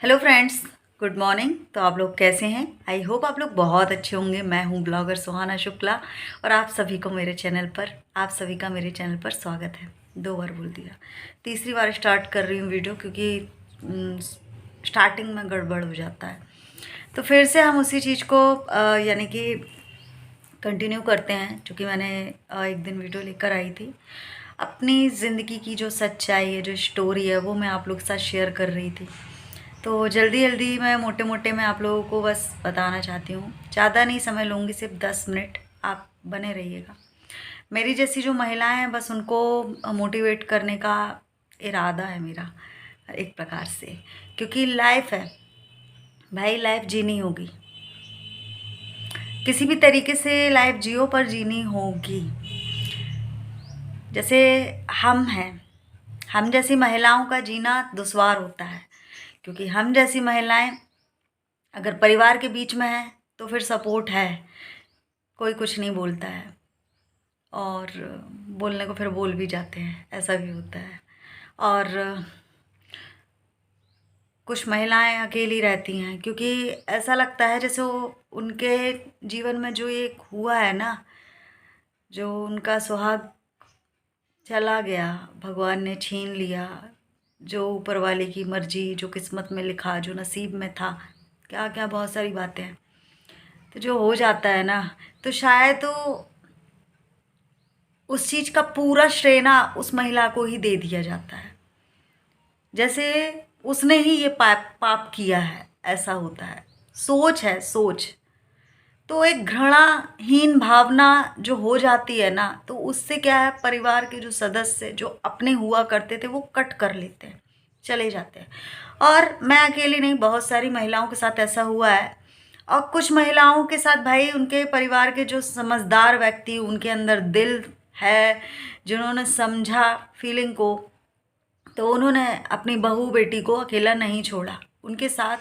Hello friends, good morning. तो आप लोग कैसे हैं? आई होप आप लोग बहुत अच्छे होंगे। मैं हूं ब्लॉगर सुहाना शुक्ला और आप सभी का मेरे चैनल पर स्वागत है। 2 बार बोल दिया, तीसरी बार स्टार्ट कर रही हूँ वीडियो क्योंकि स्टार्टिंग में गड़बड़ हो जाता है। तो फिर से हम उसी चीज़ को यानी कि कंटिन्यू करते हैं, क्योंकि मैंने एक दिन वीडियो लेकर आई थी। अपनी ज़िंदगी की जो सच्चाई है, जो स्टोरी है, वो मैं आप लोग के साथ शेयर कर रही थी। तो जल्दी जल्दी मैं मोटे मोटे मैं आप लोगों को बस बताना चाहती हूँ। ज़्यादा नहीं समय लूँगी, सिर्फ 10 मिनट आप बने रहिएगा। मेरी जैसी जो महिलाएं हैं, बस उनको मोटिवेट करने का इरादा है मेरा, एक प्रकार से। क्योंकि लाइफ है भाई, लाइफ जीनी होगी, किसी भी तरीके से लाइफ जियो पर जीनी होगी। जैसे हम हैं, हम जैसी महिलाओं का जीना दुश्वार होता है, क्योंकि हम जैसी महिलाएं अगर परिवार के बीच में है तो फिर सपोर्ट है, कोई कुछ नहीं बोलता है, और बोलने को फिर बोल भी जाते हैं, ऐसा भी होता है। और कुछ महिलाएं अकेली रहती हैं, क्योंकि ऐसा लगता है जैसे वो उनके जीवन में जो ये हुआ है ना, जो उनका सुहाग चला गया, भगवान ने छीन लिया, जो ऊपर वाले की मर्जी, जो किस्मत में लिखा, जो नसीब में था, क्या क्या बहुत सारी बातें हैं। तो जो हो जाता है ना, तो शायद तो उस चीज़ का पूरा श्रेय ना उस महिला को ही दे दिया जाता है, जैसे उसने ही ये पाप पाप किया है, ऐसा होता है। सोच है, सोच। तो एक घृणाहीन भावना जो हो जाती है ना, तो उससे क्या है, परिवार के जो सदस्य जो अपने हुआ करते थे वो कट कर लेते हैं, चले जाते हैं। और मैं अकेली नहीं, बहुत सारी महिलाओं के साथ ऐसा हुआ है। और कुछ महिलाओं के साथ भाई, उनके परिवार के जो समझदार व्यक्ति, उनके अंदर दिल है, जिन्होंने समझा फीलिंग को, तो उन्होंने अपनी बहू बेटी को अकेला नहीं छोड़ा, उनके साथ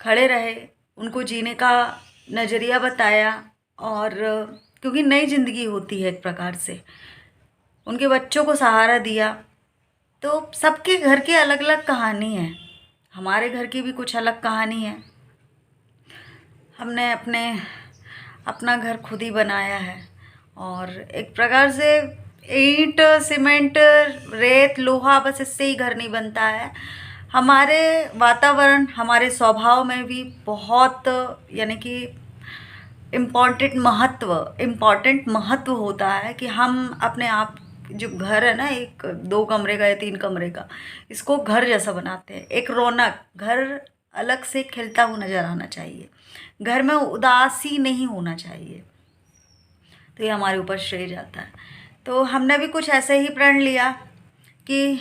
खड़े रहे, उनको जीने का नज़रिया बताया। और क्योंकि नई ज़िंदगी होती है एक प्रकार से, उनके बच्चों को सहारा दिया। तो सबके घर की अलग अलग कहानी है, हमारे घर की भी कुछ अलग कहानी है। हमने अपना घर खुद ही बनाया है, और एक प्रकार से ईंट सीमेंट रेत लोहा, बस इससे ही घर नहीं बनता है। हमारे वातावरण, हमारे स्वभाव में भी बहुत यानी कि इम्पॉर्टेंट महत्व होता है कि हम अपने आप, जो घर है ना, एक 2 कमरे का या 3 कमरे का, इसको घर जैसा बनाते हैं। एक रौनक, घर अलग से खिलता हुआ नज़र आना चाहिए, घर में उदासी नहीं होना चाहिए। तो ये हमारे ऊपर श्रेय जाता है। तो हमने भी कुछ ऐसे ही प्रण लिया कि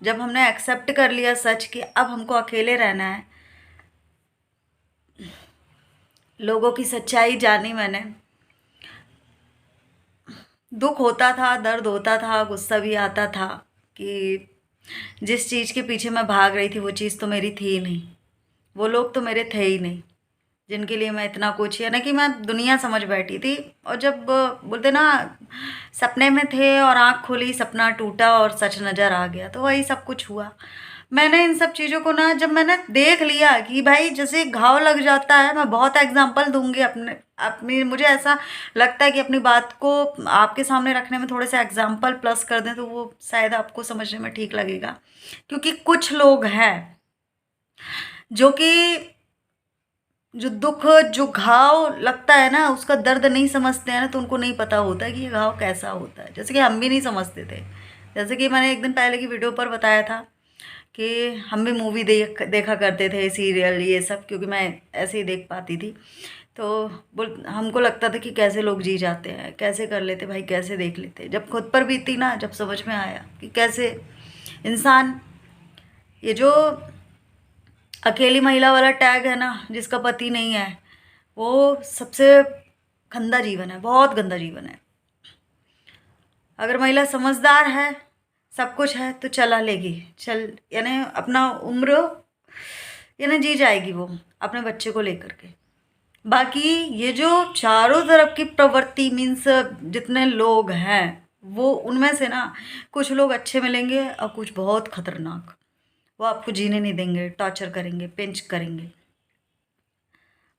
जब हमने एक्सेप्ट कर लिया सच कि अब हमको अकेले रहना है, लोगों की सच्चाई जानी मैंने। दुख होता था, दर्द होता था, गुस्सा भी आता था कि जिस चीज़ के पीछे मैं भाग रही थी वो चीज़ तो मेरी थी ही नहीं, वो लोग तो मेरे थे ही नहीं जिनके लिए मैं इतना कुछ, यानी कि मैं दुनिया समझ बैठी थी। और जब बोलते ना, सपने में थे और आँख खुली, सपना टूटा और सच नज़र आ गया, तो वही सब कुछ हुआ। मैंने इन सब चीज़ों को ना, जब मैंने देख लिया कि भाई जैसे घाव लग जाता है, मैं बहुत एग्जाम्पल दूंगी अपने अपनी, मुझे ऐसा लगता है कि अपनी बात को आपके सामने रखने में थोड़े से एग्जाम्पल प्लस कर दें तो वो शायद आपको समझने में ठीक लगेगा। क्योंकि कुछ लोग हैं जो कि जो दुख, जो घाव लगता है ना, उसका दर्द नहीं समझते हैं ना, तो उनको नहीं पता होता है कि ये घाव कैसा होता है। जैसे कि हम भी नहीं समझते थे, जैसे कि मैंने एक दिन पहले की वीडियो पर बताया था कि हम भी मूवी देखा करते थे, सीरियल ये सब, क्योंकि मैं ऐसे ही देख पाती थी। तो बोल, हमको लगता था कि कैसे लोग जी जाते हैं, कैसे कर लेते भाई, कैसे देख लेते। जब खुद पर बीती ना, जब समझ में आया कि कैसे इंसान, ये जो अकेली महिला वाला टैग है ना, जिसका पति नहीं है, वो सबसे गंदा जीवन है, बहुत गंदा जीवन है। अगर महिला समझदार है, सब कुछ है, तो चला लेगी, चल यानी अपना उम्र यानी जी जाएगी वो अपने बच्चे को लेकर के। बाकी ये जो चारों तरफ की प्रवृत्ति, मीन्स जितने लोग हैं, वो उनमें से ना कुछ लोग अच्छे मिलेंगे और कुछ बहुत खतरनाक। वो आपको जीने नहीं देंगे, टॉर्चर करेंगे, पिंच करेंगे।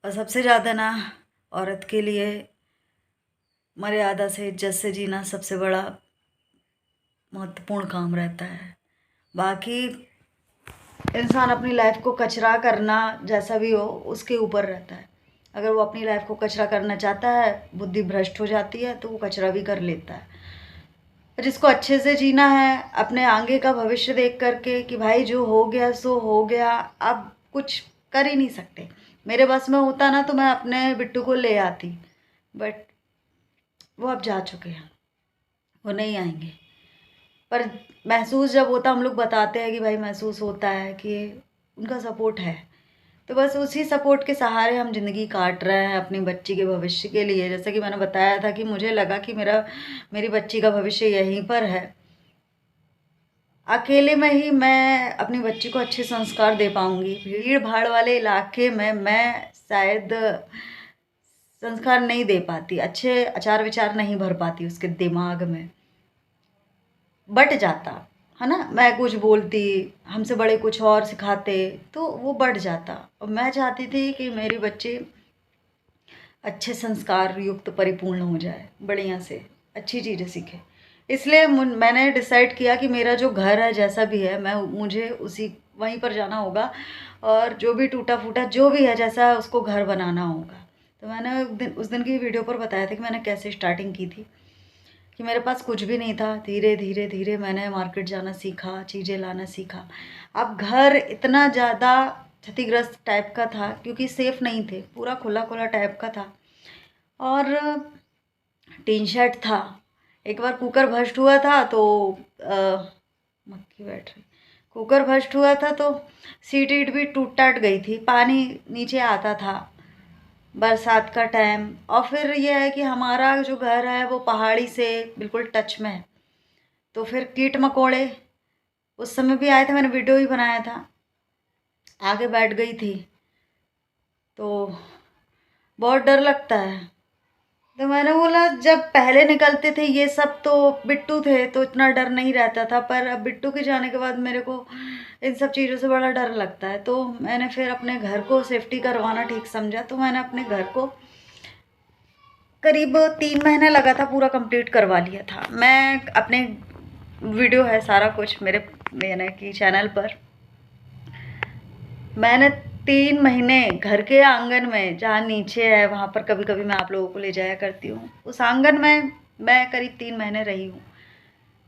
और सबसे ज़्यादा ना औरत के लिए मर्यादा से, इज्जत से जीना सबसे बड़ा महत्वपूर्ण काम रहता है। बाकी इंसान अपनी लाइफ को कचरा करना जैसा भी हो उसके ऊपर रहता है। अगर वो अपनी लाइफ को कचरा करना चाहता है, बुद्धि भ्रष्ट हो जाती है, तो वो कचरा भी कर लेता है। जिसको अच्छे से जीना है, अपने आगे का भविष्य देख करके कि भाई जो हो गया सो हो गया, अब कुछ कर ही नहीं सकते। मेरे बस में होता ना तो मैं अपने बिट्टू को ले आती, बट वो अब जा चुके हैं, वो नहीं आएंगे। पर महसूस जब होता, हम लोग बताते हैं कि भाई महसूस होता है कि उनका सपोर्ट है, तो बस उसी सपोर्ट के सहारे हम ज़िंदगी काट रहे हैं अपनी बच्ची के भविष्य के लिए। जैसा कि मैंने बताया था कि मुझे लगा कि मेरी बच्ची का भविष्य यहीं पर है। अकेले में ही मैं अपनी बच्ची को अच्छे संस्कार दे पाऊँगी। भीड़ भाड़ वाले इलाके में मैं शायद संस्कार नहीं दे पाती, अच्छे आचार विचार नहीं भर पाती उसके दिमाग में, बट जाता है ना। मैं कुछ बोलती, हमसे बड़े कुछ और सिखाते, तो वो बढ़ जाता। और मैं चाहती थी कि मेरी बच्ची अच्छे संस्कार युक्त परिपूर्ण हो जाए, बढ़िया से अच्छी चीज़ें सीखे। इसलिए मैंने डिसाइड किया कि मेरा जो घर है जैसा भी है, मुझे उसी वहीं पर जाना होगा, और जो भी टूटा फूटा जो भी है जैसा उसको घर बनाना होगा। तो मैंने उस दिन की वीडियो पर बताया था कि मैंने कैसे स्टार्टिंग की थी, कि मेरे पास कुछ भी नहीं था। धीरे धीरे धीरे मैंने मार्केट जाना सीखा, चीज़ें लाना सीखा। अब घर इतना ज़्यादा क्षतिग्रस्त टाइप का था क्योंकि सेफ़ नहीं थे, पूरा खुला खुला टाइप का था, और टीन शेड था। एक बार कुकर भस्ट हुआ था तो मक्खी बैठ रही, कुकर भस्ट हुआ था तो सीट ईट भी टूट टाट गई थी, पानी नीचे आता था बरसात का टाइम। और फिर यह है कि हमारा जो घर है वो पहाड़ी से बिल्कुल टच में है, तो फिर कीट मकोड़े उस समय भी आए थे, मैंने वीडियो ही बनाया था। आगे बैठ गई थी तो बहुत डर लगता है। तो मैंने बोला जब पहले निकलते थे ये सब तो बिट्टू थे तो इतना डर नहीं रहता था, पर अब बिट्टू के जाने के बाद मेरे को इन सब चीज़ों से बड़ा डर लगता है। तो मैंने फिर अपने घर को सेफ्टी करवाना ठीक समझा, तो मैंने अपने घर को करीब 3 महीने लगा था पूरा कंप्लीट करवा लिया था। मैं अपने वीडियो है सारा कुछ मेरे की चैनल पर, मैंने 3 महीने घर के आंगन में, जहाँ नीचे है वहाँ पर कभी कभी मैं आप लोगों को ले जाया करती हूँ, उस आंगन में मैं करीब 3 महीने रही हूँ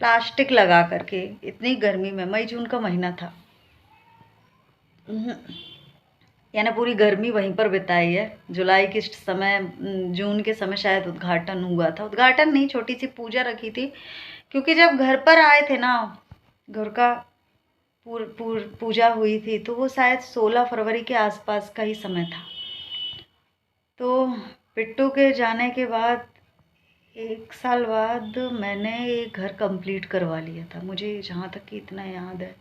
प्लास्टिक लगा करके। इतनी गर्मी में, मई जून का महीना था, यानी पूरी गर्मी वहीं पर बिताई है। जुलाई के समय, जून के समय शायद उद्घाटन हुआ था, उद्घाटन नहीं, छोटी सी पूजा रखी थी, क्योंकि जब घर पर आए थे ना, घर का पूजा हुई थी, तो वो शायद 16 फरवरी के आसपास का ही समय था। तो पिट्टू के जाने के बाद 1 साल बाद मैंने ये घर कंप्लीट करवा लिया था। मुझे जहाँ तक कि इतना याद है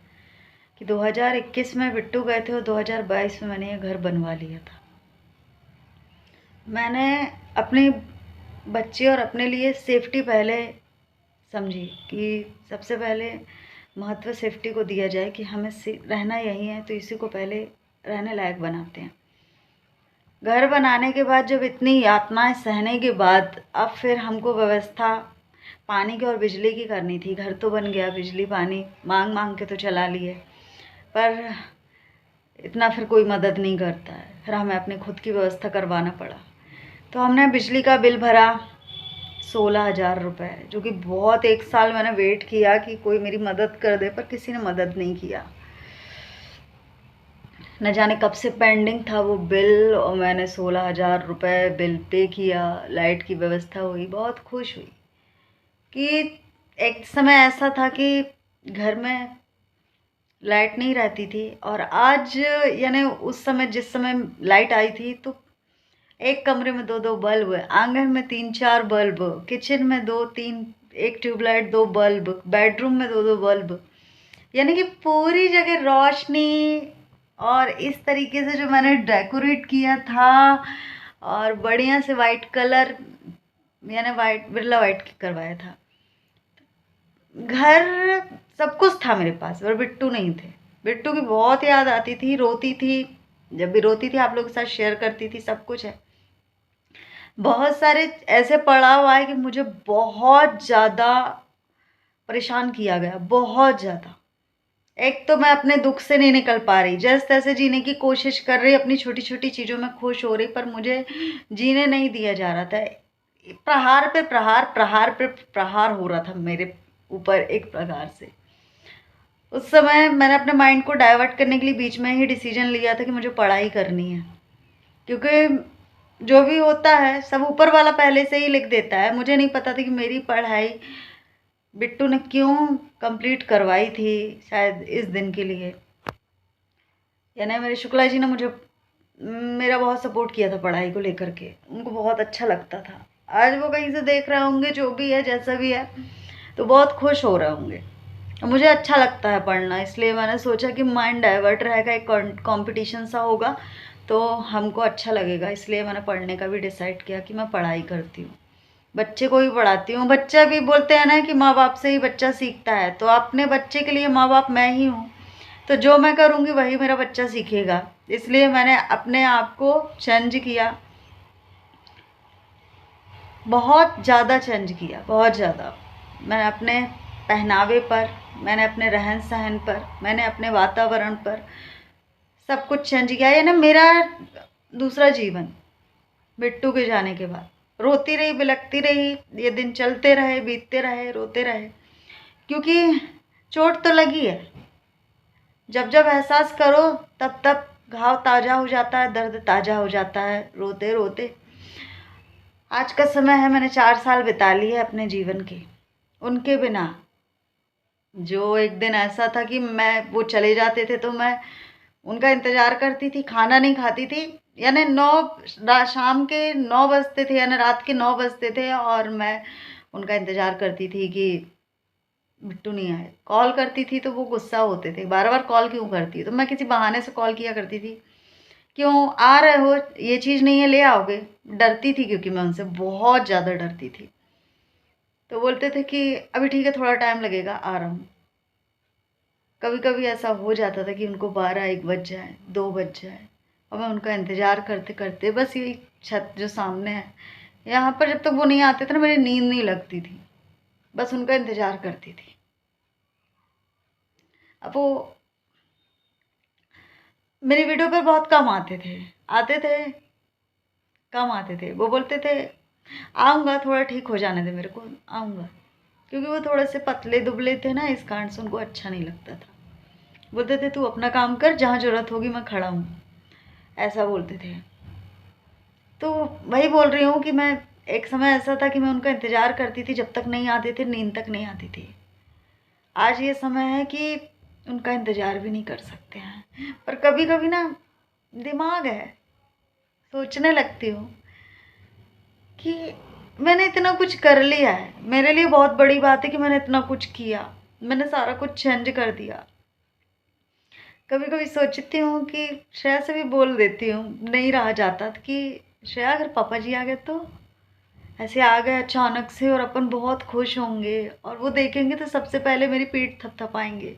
कि 2021 में बिट्टू गए थे और 2022 में मैंने ये घर बनवा लिया था। मैंने अपने बच्चे और अपने लिए सेफ्टी पहले समझी कि सबसे पहले महत्व सेफ्टी को दिया जाए, कि हमें रहना यही है तो इसी को पहले रहने लायक बनाते हैं। घर बनाने के बाद जब इतनी यातनाएं सहने के बाद अब फिर हमको व्यवस्था पानी की और बिजली की करनी थी। घर तो बन गया, बिजली पानी मांग मांग के तो चला लिए, पर इतना फिर कोई मदद नहीं करता है, फिर हमें अपने खुद की व्यवस्था करवाना पड़ा। तो हमने बिजली का बिल भरा 16,000 रुपये, जो कि बहुत, 1 साल मैंने वेट किया कि कोई मेरी मदद कर दे, पर किसी ने मदद नहीं किया। न जाने कब से पेंडिंग था वो बिल, और मैंने 16,000 रुपये बिल पे किया। लाइट की व्यवस्था हुई, बहुत खुश हुई कि एक समय ऐसा था कि घर में लाइट नहीं रहती थी, और आज यानी उस समय जिस समय लाइट आई थी तो एक कमरे में 2-2 बल्ब, आंगन में 3-4 बल्ब, किचन में 2-3, एक ट्यूबलाइट, 2 बल्ब, बेडरूम में 2-2 बल्ब, यानी कि पूरी जगह रोशनी। और इस तरीके से जो मैंने डेकोरेट किया था, और बढ़िया से वाइट कलर, यानी वाइट, बिरला वाइट करवाया था। घर सब कुछ था मेरे पास, पर बिट्टू नहीं थे। बिट्टू की बहुत याद आती थी, रोती थी। जब भी रोती थी आप लोगों के साथ शेयर करती थी, सब कुछ है। बहुत सारे ऐसे पड़ाव आए कि मुझे बहुत ज़्यादा परेशान किया गया, बहुत ज़्यादा। एक तो मैं अपने दुख से नहीं निकल पा रही, जैसे तैसे जीने की कोशिश कर रही, अपनी छोटी छोटी चीज़ों में खुश हो रही, पर मुझे जीने नहीं दिया जा रहा था। प्रहार पे प्रहार, प्रहार पे प्रहार हो रहा था मेरे ऊपर एक प्रकार से। उस समय मैंने अपने माइंड को डाइवर्ट करने के लिए बीच में ही डिसीजन लिया था कि मुझे पढ़ाई करनी है, क्योंकि जो भी होता है सब ऊपर वाला पहले से ही लिख देता है। मुझे नहीं पता था कि मेरी पढ़ाई बिट्टू ने क्यों कंप्लीट करवाई थी, शायद इस दिन के लिए। यानी मेरे शुक्ला जी ने मुझे मेरा बहुत सपोर्ट किया था पढ़ाई को लेकर के, उनको बहुत अच्छा लगता था। आज वो कहीं से देख रहे होंगे, जो भी है जैसा भी है, तो बहुत खुश हो रहे होंगे। मुझे अच्छा लगता है पढ़ना, इसलिए मैंने सोचा कि माइंड डाइवर्ट रहेगा, एक कंपटीशन सा होगा तो हमको अच्छा लगेगा। इसलिए मैंने पढ़ने का भी डिसाइड किया कि मैं पढ़ाई करती हूँ, बच्चे को भी पढ़ाती हूँ। बच्चा भी बोलते हैं ना कि माँ बाप से ही बच्चा सीखता है, तो अपने बच्चे के लिए माँ बाप मैं ही हूँ, तो जो मैं करूँगी वही मेरा बच्चा सीखेगा। इसलिए मैंने अपने आप को चेंज किया, बहुत ज़्यादा चेंज किया, बहुत ज़्यादा। मैंने अपने पहनावे पर, मैंने अपने रहन सहन पर, मैंने अपने वातावरण पर सब कुछ चेंज किया। ये ना मेरा दूसरा जीवन बिट्टू के जाने के बाद। रोती रही, बिलखती रही, ये दिन चलते रहे, बीतते रहे, रोते रहे, क्योंकि चोट तो लगी है। जब जब एहसास करो तब तब घाव ताज़ा हो जाता है, दर्द ताज़ा हो जाता है, रोते रोते। आज का समय है, मैंने 4 साल बिता लिए अपने जीवन के उनके बिना। जो एक दिन ऐसा था कि मैं, वो चले जाते थे तो मैं उनका इंतज़ार करती थी, खाना नहीं खाती थी। यानी शाम के 9 बजते थे, यानी रात के 9 बजते थे, और मैं उनका इंतज़ार करती थी कि बिट्टू नहीं आए। कॉल करती थी तो वो गुस्सा होते थे, बार बार कॉल क्यों करती है, तो मैं किसी बहाने से कॉल किया करती थी, क्यों आ रहे हो, ये चीज़ नहीं है, ले आओगे। डरती थी, क्योंकि मैं उनसे बहुत ज़्यादा डरती थी। तो बोलते थे कि अभी ठीक है, थोड़ा टाइम लगेगा, आ रहा हूँ। कभी कभी ऐसा हो जाता था कि उनको 12-1 बज जाए, 2 बज जाए, और मैं उनका इंतज़ार करते करते, बस यही छत जो सामने है यहाँ पर, जब तक वो नहीं आते थे ना, मेरी नींद नहीं लगती थी, बस उनका इंतज़ार करती थी। अब वो मेरी वीडियो पर बहुत कम आते थे, आते थे, कम आते थे। वो बोलते थे आऊँगा, थोड़ा ठीक हो जाने दे मेरे को, आऊँगा। क्योंकि वो थोड़े से पतले दुबले थे ना, इस कारण से उनको अच्छा नहीं लगता था। बोलते थे तू अपना काम कर, जहाँ ज़रूरत होगी मैं खड़ा हूँ, ऐसा बोलते थे। तो वही बोल रही हूँ कि मैं, एक समय ऐसा था कि मैं उनका इंतज़ार करती थी, जब तक नहीं आते थे नींद तक नहीं आती थी। आज ये समय है कि उनका इंतज़ार भी नहीं कर सकते हैं, पर कभी कभी ना दिमाग है, सोचने लगती हूँ कि मैंने इतना कुछ कर लिया है। मेरे लिए बहुत बड़ी बात है कि मैंने इतना कुछ किया, मैंने सारा कुछ चेंज कर दिया। कभी कभी सोचती हूँ कि श्रेया से भी बोल देती हूँ, नहीं रहा जाता कि श्रेया अगर पापा जी आ गए तो, ऐसे आ गए अचानक से, और अपन बहुत खुश होंगे, और वो देखेंगे तो सबसे पहले मेरी पीठ थपथपाएंगे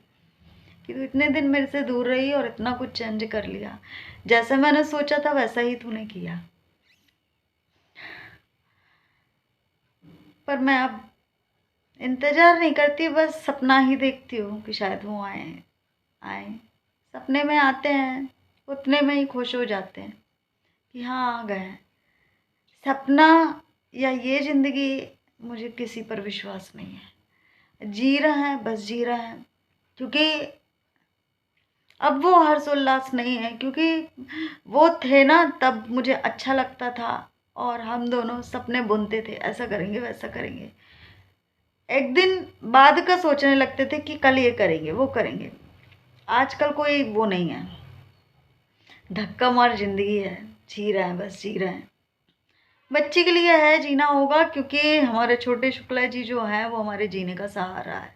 कि तू इतने दिन मेरे से दूर रही और इतना कुछ चेंज कर लिया, जैसा मैंने सोचा था वैसा ही तूने किया। पर मैं अब इंतज़ार नहीं करती, बस सपना ही देखती हूँ कि शायद वो आए, आए। सपने में आते हैं, उतने में ही खुश हो जाते हैं कि हाँ आ गए हैं। सपना या ये ज़िंदगी, मुझे किसी पर विश्वास नहीं है। जी रहे हैं, बस जी रहे हैं, क्योंकि अब वो हर्ष उल्लास नहीं है। क्योंकि वो थे ना, तब मुझे अच्छा लगता था, और हम दोनों सपने बुनते थे, ऐसा करेंगे वैसा करेंगे। एक दिन बाद का सोचने लगते थे कि कल ये करेंगे, वो करेंगे। आजकल कोई वो नहीं है, धक्का मार ज़िंदगी है, जी रहे हैं, बस जी रहे हैं। बच्चे के लिए है, जीना होगा, क्योंकि हमारे छोटे शुक्ला जी जो हैं वो हमारे जीने का सहारा है।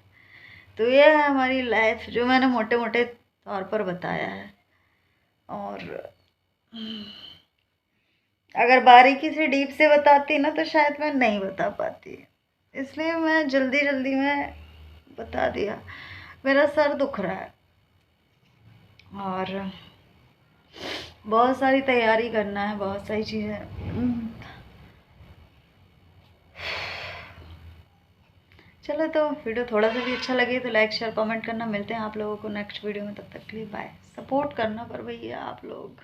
तो ये है हमारी लाइफ, जो मैंने मोटे मोटे तौर पर बताया है। और अगर बारीकी से डीप से बताती ना, तो शायद मैं नहीं बता पाती, इसलिए मैं जल्दी जल्दी में बता दिया। मेरा सर दुख रहा है, और बहुत सारी तैयारी करना है, बहुत सारी चीज़ें। चलो, तो वीडियो थोड़ा सा भी अच्छा लगे तो लाइक शेयर कमेंट करना। मिलते हैं आप लोगों को नेक्स्ट वीडियो में, तब तक के लिए बाय। सपोर्ट करना पर भैया आप लोग।